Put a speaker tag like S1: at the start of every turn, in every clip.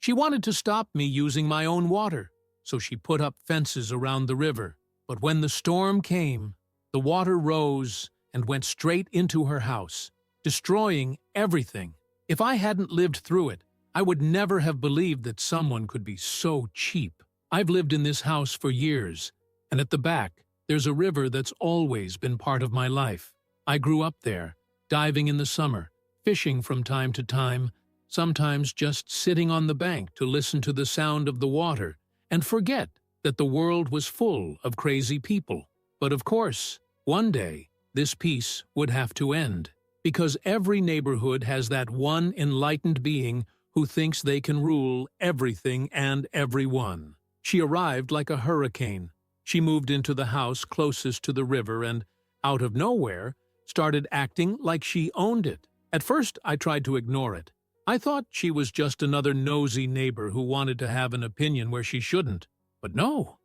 S1: She wanted to stop me using my own water, so she put up fences around the river. But when the storm came, the water rose and went straight into her house, destroying everything. If I hadn't lived through it, I would never have believed that someone could be so cheap. I've lived in this house for years, and at the back, there's a river that's always been part of my life. I grew up there, diving in the summer, fishing from time to time, sometimes just sitting on the bank to listen to the sound of the water and forget that the world was full of crazy people. But of course, one day, this peace would have to end, because every neighborhood has that one enlightened being who thinks they can rule everything and everyone. She arrived like a hurricane. She moved into the house closest to the river and, out of nowhere, started acting like she owned it. At first, I tried to ignore it. I thought she was just another nosy neighbor who wanted to have an opinion where she shouldn't. But no.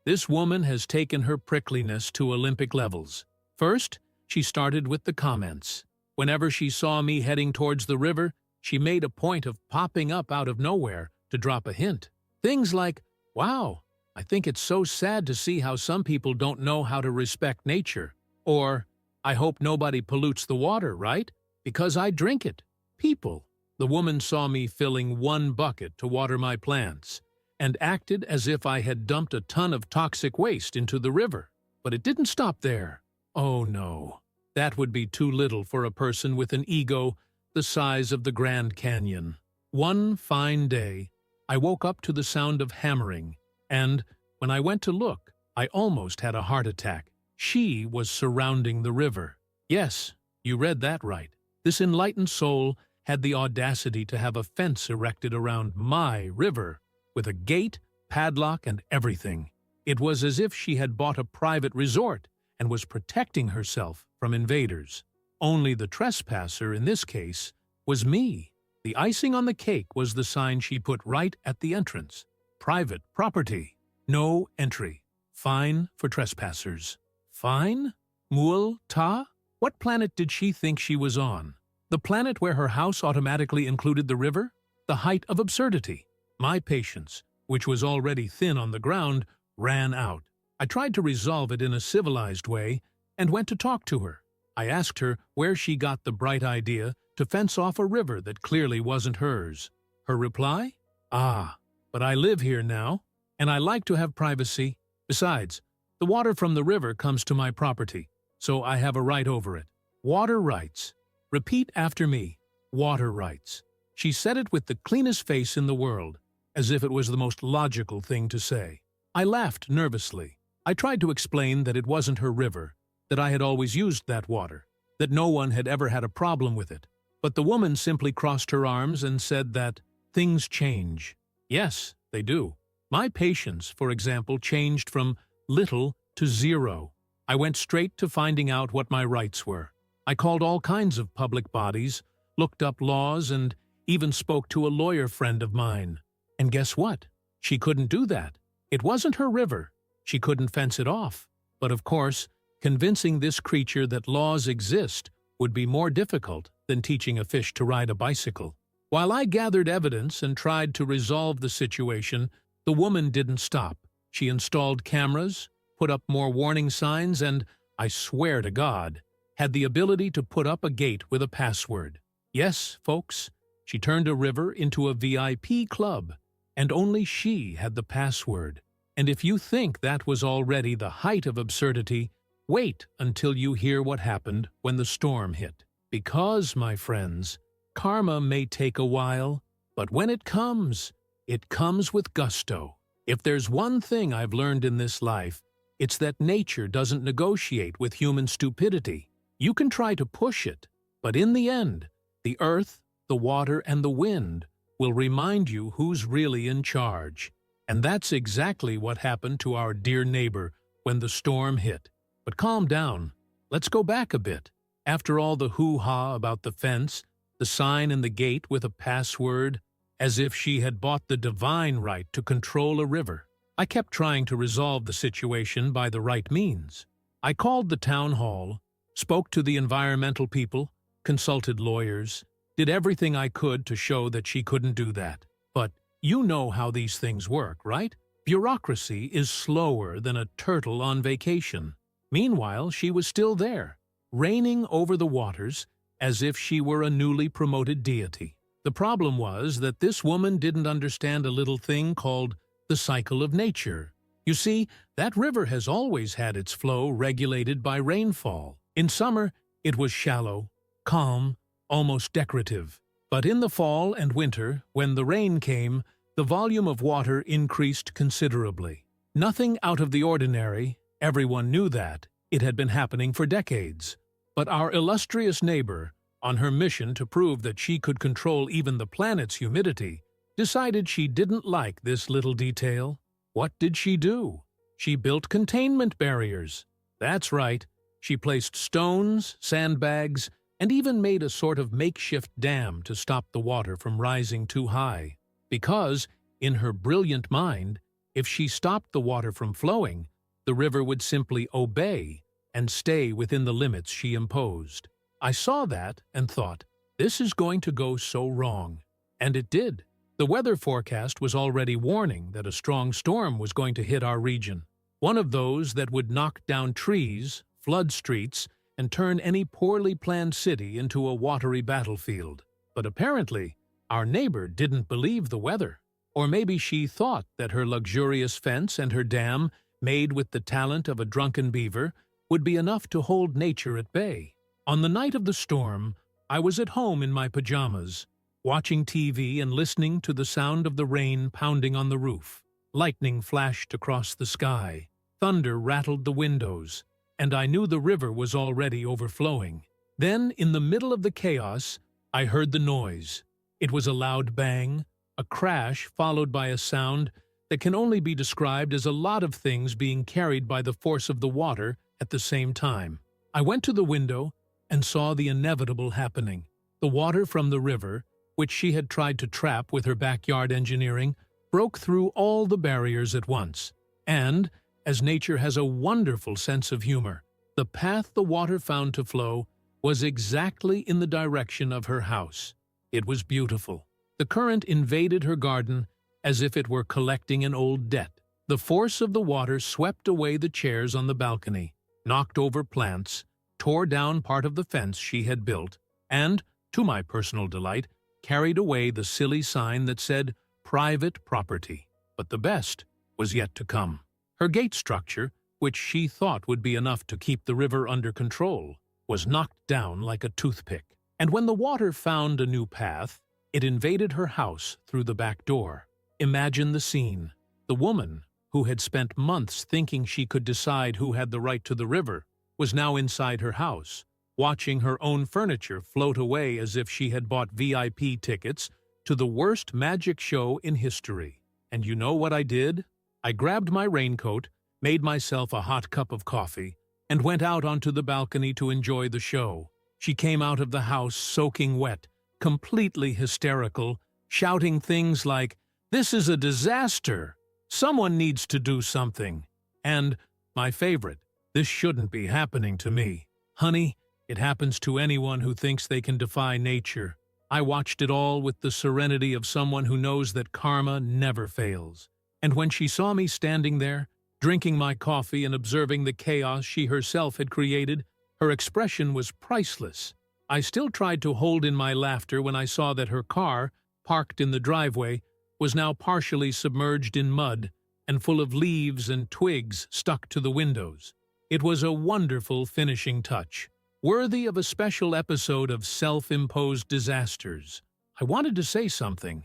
S1: This woman has taken her prickliness to Olympic levels. First, she started with the comments. Whenever she saw me heading towards the river, she made a point of popping up out of nowhere to drop a hint. Things like, "Wow, I think it's so sad to see how some people don't know how to respect nature." Or, "I hope nobody pollutes the water, right? Because I drink it." People. The woman saw me filling one bucket to water my plants and acted as if I had dumped a ton of toxic waste into the river. But it didn't stop there. Oh no, that would be too little for a person with an ego the size of the Grand Canyon. One fine day, I woke up to the sound of hammering, and when I went to look, I almost had a heart attack. She was surrounding the river. Yes, you read that right. This enlightened soul had the audacity to have a fence erected around my river, with a gate, padlock, and everything. It was as if she had bought a private resort and was protecting herself from invaders. Only the trespasser in this case was me. The icing on the cake was the sign she put right at the entrance. Private property. No entry. Fine for trespassers. Fine? Mual-ta? What planet did she think she was on? The planet where her house automatically included the river? The height of absurdity. My patience, which was already thin on the ground, ran out. I tried to resolve it in a civilized way and went to talk to her. I asked her where she got the bright idea to fence off a river that clearly wasn't hers. Her reply? But I live here now, and I like to have privacy. Besides, the water from the river comes to my property, so I have a right over it. Water rights. Repeat after me. Water rights. She said it with the cleanest face in the world, as if it was the most logical thing to say. I laughed nervously. I tried to explain that it wasn't her river, that I had always used that water, that no one had ever had a problem with it. But the woman simply crossed her arms and said that things change. Yes, they do. My patience, for example, changed from little to zero. I went straight to finding out what my rights were. I called all kinds of public bodies, looked up laws, and even spoke to a lawyer friend of mine. And guess what? She couldn't do that. It wasn't her river. She couldn't fence it off. But of course, convincing this creature that laws exist would be more difficult than teaching a fish to ride a bicycle. While I gathered evidence and tried to resolve the situation, the woman didn't stop. She installed cameras, put up more warning signs, and, I swear to God, had the ability to put up a gate with a password. Yes, folks, she turned a river into a VIP club, and only she had the password. And if you think that was already the height of absurdity, wait until you hear what happened when the storm hit. Because, my friends, karma may take a while, but when it comes with gusto. If there's one thing I've learned in this life, it's that nature doesn't negotiate with human stupidity. You can try to push it, but in the end, the earth, the water, and the wind will remind you who's really in charge. And that's exactly what happened to our dear neighbor when the storm hit. But calm down. Let's go back a bit. After all the hoo-ha about the fence, the sign and the gate with a password, as if she had bought the divine right to control a river, I kept trying to resolve the situation by the right means. I called the town hall, spoke to the environmental people, consulted lawyers, did everything I could to show that she couldn't do that. But you know how these things work, right? Bureaucracy is slower than a turtle on vacation. Meanwhile, she was still there, reigning over the waters as if she were a newly promoted deity. The problem was that this woman didn't understand a little thing called the cycle of nature. You see, that river has always had its flow regulated by rainfall. In summer, it was shallow, calm, almost decorative. But in the fall and winter, when the rain came, the volume of water increased considerably. Nothing out of the ordinary, everyone knew that. It had been happening for decades. But our illustrious neighbor, on her mission to prove that she could control even the planet's humidity, decided she didn't like this little detail. What did she do? She built containment barriers. That's right. She placed stones, sandbags, and even made a sort of makeshift dam to stop the water from rising too high. Because, in her brilliant mind, if she stopped the water from flowing, the river would simply obey and stay within the limits she imposed. I saw that and thought, this is going to go so wrong. And it did. The weather forecast was already warning that a strong storm was going to hit our region. One of those that would knock down trees, flood streets, and turn any poorly planned city into a watery battlefield. But apparently, our neighbor didn't believe the weather. Or maybe she thought that her luxurious fence and her dam, made with the talent of a drunken beaver, would be enough to hold nature at bay. On the night of the storm, I was at home in my pajamas, watching TV and listening to the sound of the rain pounding on the roof. Lightning flashed across the sky, thunder rattled the windows, and I knew the river was already overflowing. Then, in the middle of the chaos, I heard the noise. It was a loud bang, a crash followed by a sound that can only be described as a lot of things being carried by the force of the water at the same time. I went to the window and saw the inevitable happening. The water from the river, which she had tried to trap with her backyard engineering, broke through all the barriers at once. And, as nature has a wonderful sense of humor, the path the water found to flow was exactly in the direction of her house. It was beautiful. The current invaded her garden as if it were collecting an old debt. The force of the water swept away the chairs on the balcony, knocked over plants, tore down part of the fence she had built, and, to my personal delight, carried away the silly sign that said, "Private Property." But the best was yet to come. Her gate structure, which she thought would be enough to keep the river under control, was knocked down like a toothpick. And when the water found a new path, it invaded her house through the back door. Imagine the scene. The woman, who had spent months thinking she could decide who had the right to the river, was now inside her house, watching her own furniture float away as if she had bought VIP tickets to the worst magic show in history. And you know what I did? I grabbed my raincoat, made myself a hot cup of coffee, and went out onto the balcony to enjoy the show. She came out of the house soaking wet, completely hysterical, shouting things like, "This is a disaster! Someone needs to do something!" And, my favorite, "This shouldn't be happening to me. Honey, it happens to anyone who thinks they can defy nature." I watched it all with the serenity of someone who knows that karma never fails. And when she saw me standing there, drinking my coffee and observing the chaos she herself had created, her expression was priceless. I still tried to hold in my laughter when I saw that her car, parked in the driveway, was now partially submerged in mud and full of leaves and twigs stuck to the windows. It was a wonderful finishing touch, worthy of a special episode of self-imposed disasters. I wanted to say something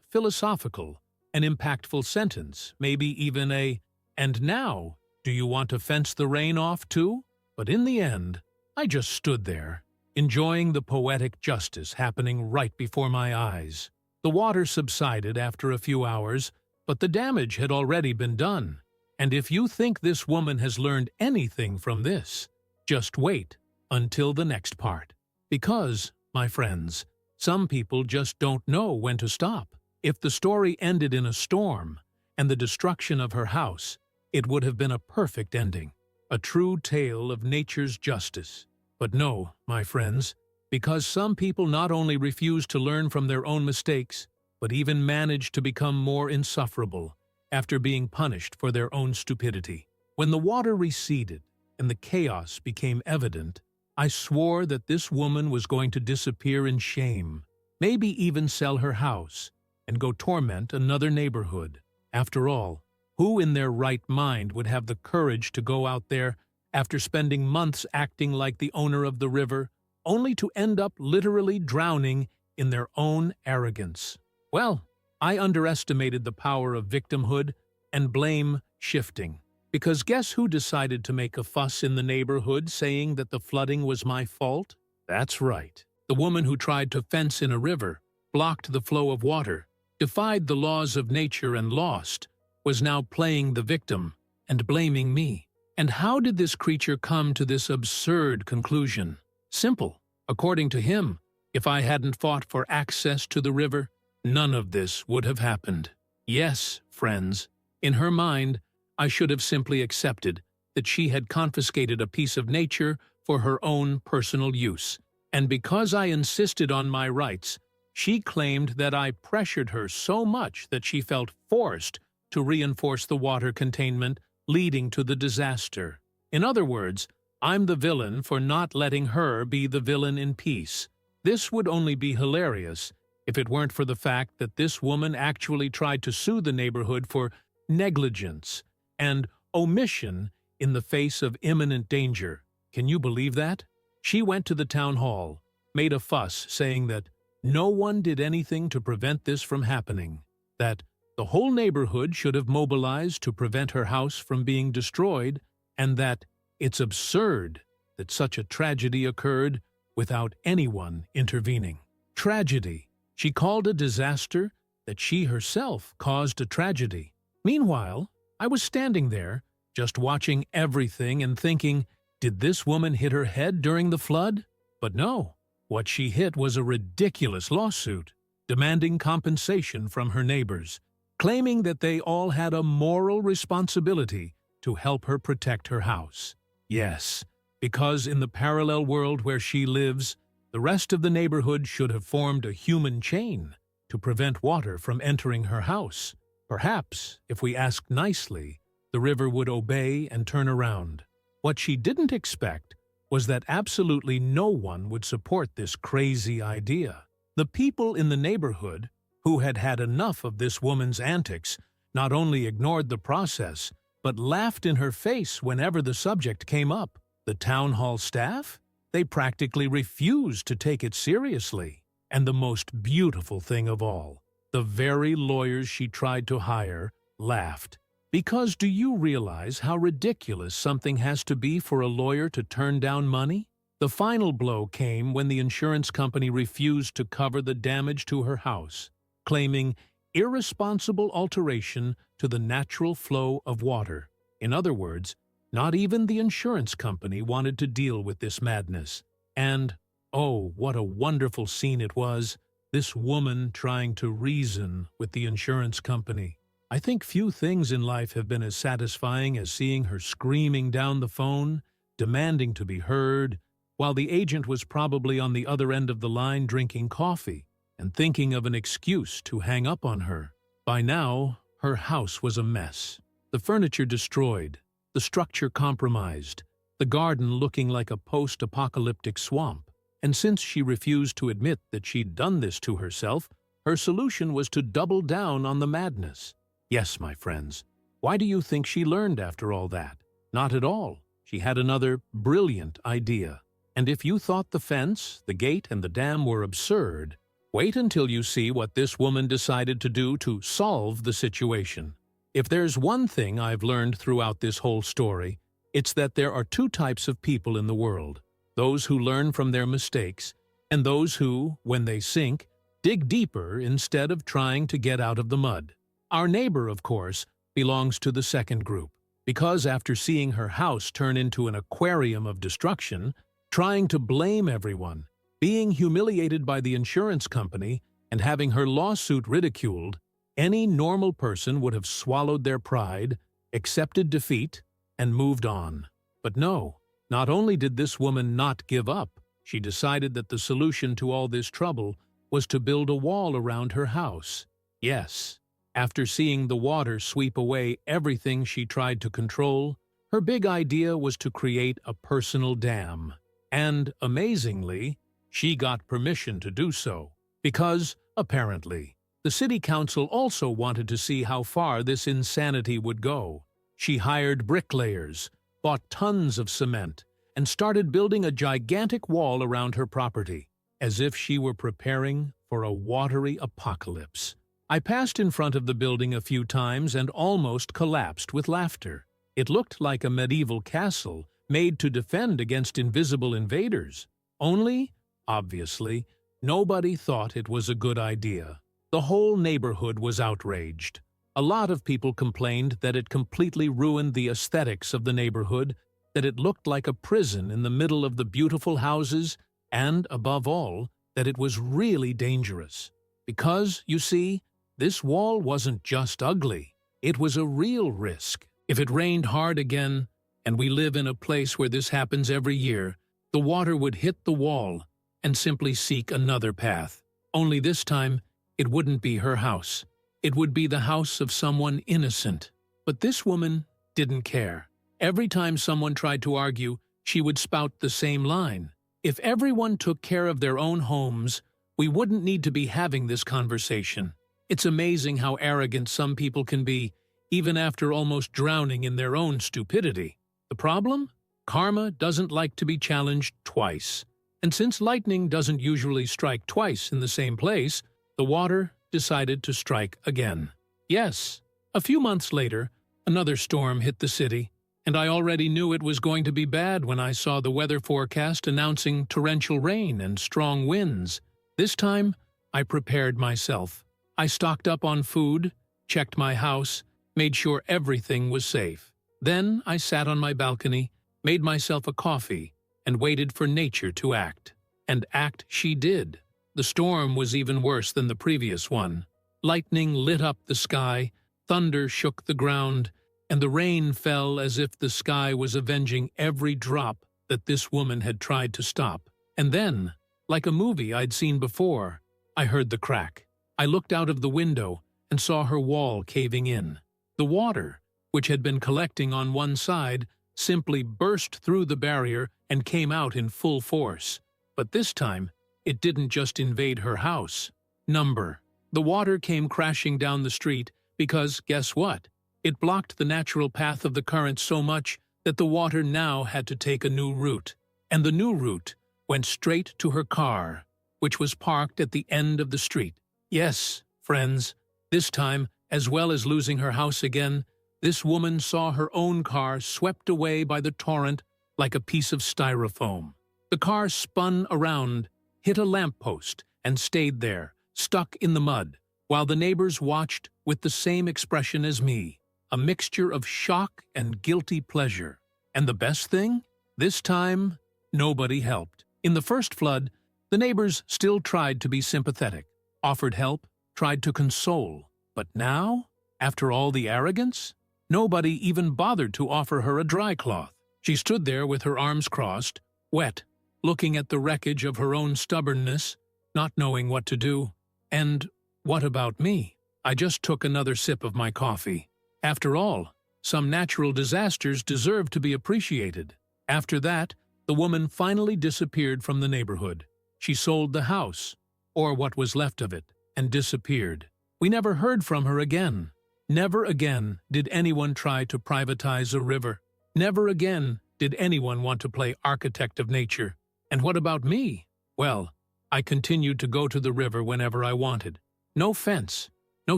S1: philosophical, an impactful sentence, maybe even a, "And now, do you want to fence the rain off too?" But in the end, I just stood there, enjoying the poetic justice happening right before my eyes. The water subsided after a few hours, but the damage had already been done. And if you think this woman has learned anything from this, just wait until the next part. Because, my friends, some people just don't know when to stop. If the story ended in a storm and the destruction of her house, it would have been a perfect ending, a true tale of nature's justice. But no, my friends, because some people not only refuse to learn from their own mistakes, but even managed to become more insufferable after being punished for their own stupidity. When the water receded and the chaos became evident, I swore that this woman was going to disappear in shame, maybe even sell her house, and go torment another neighborhood. After all, who in their right mind would have the courage to go out there after spending months acting like the owner of the river, only to end up literally drowning in their own arrogance? Well, I underestimated the power of victimhood and blame shifting. Because guess who decided to make a fuss in the neighborhood saying that the flooding was my fault? That's right. The woman who tried to fence in a river, blocked the flow of water, defied the laws of nature and lost, was now playing the victim and blaming me. And how did this creature come to this absurd conclusion? Simple. According to him, if I hadn't fought for access to the river, none of this would have happened. Yes, friends, in her mind, I should have simply accepted that she had confiscated a piece of nature for her own personal use. And because I insisted on my rights, she claimed that I pressured her so much that she felt forced to reinforce the water containment, leading to the disaster. In other words, I'm the villain for not letting her be the villain in peace. This would only be hilarious if it weren't for the fact that this woman actually tried to sue the neighborhood for negligence and omission in the face of imminent danger. Can you believe that? She went to the town hall, made a fuss saying that no one did anything to prevent this from happening, that the whole neighborhood should have mobilized to prevent her house from being destroyed, and that it's absurd that such a tragedy occurred without anyone intervening. Tragedy. She called a disaster that she herself caused a tragedy. Meanwhile, I was standing there, just watching everything and thinking, did this woman hit her head during the flood? But no, what she hit was a ridiculous lawsuit, demanding compensation from her neighbors, claiming that they all had a moral responsibility to help her protect her house. Yes, because in the parallel world where she lives, the rest of the neighborhood should have formed a human chain to prevent water from entering her house. Perhaps, if we asked nicely, the river would obey and turn around. What she didn't expect was that absolutely no one would support this crazy idea. The people in the neighborhood, who had had enough of this woman's antics, not only ignored the process, but laughed in her face whenever the subject came up. The town hall staff? They practically refused to take it seriously. And the most beautiful thing of all, the very lawyers she tried to hire laughed. Because do you realize how ridiculous something has to be for a lawyer to turn down money? The final blow came when the insurance company refused to cover the damage to her house, claiming irresponsible alteration to the natural flow of water. In other words, not even the insurance company wanted to deal with this madness. And, oh, what a wonderful scene it was, this woman trying to reason with the insurance company. I think few things in life have been as satisfying as seeing her screaming down the phone, demanding to be heard, while the agent was probably on the other end of the line drinking coffee and thinking of an excuse to hang up on her. By now, her house was a mess. The furniture destroyed, the structure compromised, the garden looking like a post-apocalyptic swamp. And since she refused to admit that she'd done this to herself, her solution was to double down on the madness. Yes, my friends, why do you think she learned after all that? Not at all. She had another brilliant idea. And if you thought the fence, the gate, and the dam were absurd, wait until you see what this woman decided to do to solve the situation. If there's one thing I've learned throughout this whole story, it's that there are two types of people in the world: those who learn from their mistakes, and those who, when they sink, dig deeper instead of trying to get out of the mud. Our neighbor, of course, belongs to the second group, because after seeing her house turn into an aquarium of destruction, trying to blame everyone, being humiliated by the insurance company, and having her lawsuit ridiculed, any normal person would have swallowed their pride, accepted defeat, and moved on. But no, not only did this woman not give up, she decided that the solution to all this trouble was to build a wall around her house. Yes, after seeing the water sweep away everything she tried to control, her big idea was to create a personal dam. And, amazingly, she got permission to do so, because, apparently, the city council also wanted to see how far this insanity would go. She hired bricklayers, bought tons of cement, and started building a gigantic wall around her property, as if she were preparing for a watery apocalypse. I passed in front of the building a few times and almost collapsed with laughter. It looked like a medieval castle made to defend against invisible invaders. Only, obviously, nobody thought it was a good idea. The whole neighborhood was outraged. A lot of people complained that it completely ruined the aesthetics of the neighborhood, that it looked like a prison in the middle of the beautiful houses, and, above all, that it was really dangerous. Because, you see, this wall wasn't just ugly. It was a real risk. If it rained hard again, and we live in a place where this happens every year, the water would hit the wall and simply seek another path. Only this time, it wouldn't be her house. It would be the house of someone innocent. But this woman didn't care. Every time someone tried to argue, she would spout the same line. If everyone took care of their own homes, we wouldn't need to be having this conversation. It's amazing how arrogant some people can be, even after almost drowning in their own stupidity. The problem? Karma doesn't like to be challenged twice. And since lightning doesn't usually strike twice in the same place, the water decided to strike again. Yes, a few months later, another storm hit the city, and I already knew it was going to be bad when I saw the weather forecast announcing torrential rain and strong winds. This time, I prepared myself. I stocked up on food, checked my house, made sure everything was safe. Then I sat on my balcony, made myself a coffee, and waited for nature to act. And act she did. The storm was even worse than the previous one. Lightning lit up the sky, thunder shook the ground, and the rain fell as if the sky was avenging every drop that this woman had tried to stop. And then, like a movie I'd seen before, I heard the crack. I looked out of the window and saw her wall caving in. The water, which had been collecting on one side, simply burst through the barrier and came out in full force. But this time, it didn't just invade her house. The water came crashing down the street because, guess what? It blocked the natural path of the current so much that the water now had to take a new route. And the new route went straight to her car, which was parked at the end of the street. Yes, friends, this time, as well as losing her house again, this woman saw her own car swept away by the torrent like a piece of styrofoam. The car spun around, hit a lamppost, and stayed there, stuck in the mud, while the neighbors watched with the same expression as me, a mixture of shock and guilty pleasure. And the best thing? This time, nobody helped. In the first flood, the neighbors still tried to be sympathetic, offered help, tried to console. But now, after all the arrogance, nobody even bothered to offer her a dry cloth. She stood there with her arms crossed, wet, looking at the wreckage of her own stubbornness, not knowing what to do. And what about me? I just took another sip of my coffee. After all, some natural disasters deserve to be appreciated. After that, the woman finally disappeared from the neighborhood. She sold the house, or what was left of it, and disappeared. We never heard from her again. Never again did anyone try to privatize a river. Never again did anyone want to play architect of nature. And what about me? Well, I continued to go to the river whenever I wanted. No fence, no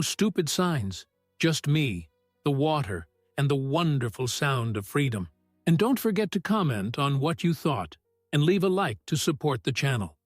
S1: stupid signs, just me, the water, and the wonderful sound of freedom. And don't forget to comment on what you thought, and leave a like to support the channel.